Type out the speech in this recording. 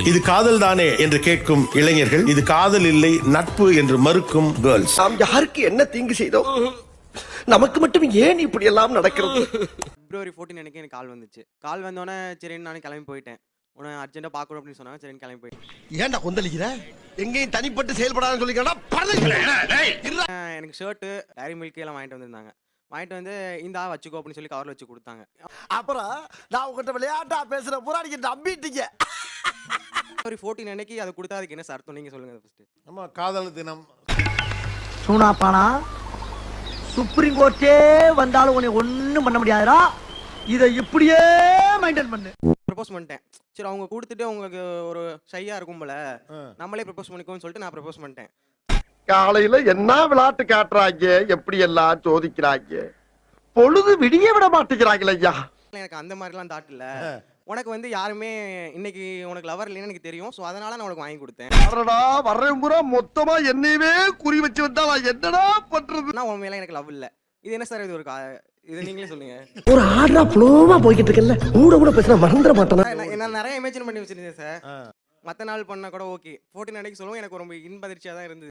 இது காதல் தானே என்று கேட்கும் இளைஞர்கள், இது காதல் இல்லை நட்பு என்று மறுக்கும் கேர்ள்ஸ். நாம் யாருக்கு என்ன தீங்கு செய்தோம்? நமக்கு மட்டும் ஏன் இப்படி எல்லாம் நடக்கிறது? February 14 அன்னைக்கு எனக்கு கால் வந்துச்சு. கால் வந்தோடனே சரின்னு நான் கிளம்பி போயிட்டேன். உன்னை அர்ஜென்ட்டா பார்க்கணும் அப்படின்னு சொன்னாங்க. சரின்னு கிளம்பி போயிட்டேன். ஏன்டா கொந்தளிக்கிற? எங்கேயும் தனிப்பட்டு செயல்படாதுன்னு சொல்லிக்கடா. எனக்கு ஷர்ட்டு, டைரி மில்க் எல்லாம் வாங்கிட்டு வந்திருந்தாங்க. வாங்கிட்டு வந்து இந்தா வச்சுக்கோ அப்படின்னு சொல்லி கவர்ல வச்சு கொடுத்தாங்க. அப்புறம் நான் உங்ககிட்ட விளையாட்டா பேசுற புறாடிக்கு நம்பிட்டீங்க. February 14 அன்னைக்கு அதை கொடுத்தா அதுக்கு என்ன அர்த்தம் நீங்க சொல்லுங்க ஃபர்ஸ்ட். நம்ம காதல் தினம். சூனாப்பானா சுப்ரீம் கோர்ட்டே வந்தாலும் உன்னை ஒண்ணும் பண்ண முடியாதுடா. இதை இப்படியே மெயின்டைன் பண்ணு. ப்ரப்போஸ் பண்ணிட்டேன். சரி அவங்க கொடுத்துட்டு உங்களுக்கு ஒரு ஷையா இருக்கும் போல, நம்மளே ப்ரப்போஸ் பண்ணிக்கோன்னு சொல்லிட்டு நான் ப்ரப்போஸ் பண்ணிட்டேன். காலையில என்ன விளையாட்டு காட்டுறாங்க, எப்படி எல்லாம் சோதிக்கிறாங்க, பொழுது விடிய விட மாட்டேங்கிறாங்களே ஐயா. எனக்கு அந்த மாதிரிலாம் தாட் இல்ல. உனக்கு வந்து யாருமே இன்னைக்கு உனக்கு லவர் இல்லைன்னு எனக்கு தெரியும். ஸோ அதனால நான் உனக்கு வாங்கி கொடுத்தேன். வரடா வர்றேன் பூரா மொத்தமா என்னையவே குறி வச்சு வந்தா நான் என்னடா பண்றது? நான் உண்மையில எனக்கு லவ் இல்ல. இது என்ன சார் இது ஒரு இது நீங்களே சொல்லுங்க. ஒரு ஆர்டரா ஃப்ளோவா போய்கிட்டு இருக்கல, கூட பேசினா மறந்துட மாட்டேனா? நான் நிறைய இமேஜின் பண்ணி வச்சிருந்தேன் சார். மற்ற நாள் பண்ணா கூட ஓகே. 14 அன்னைக்கு சொல்லுவோம் எனக்கு ரொம்ப இன்பதிர்ச்சியா தான் இருந்தது.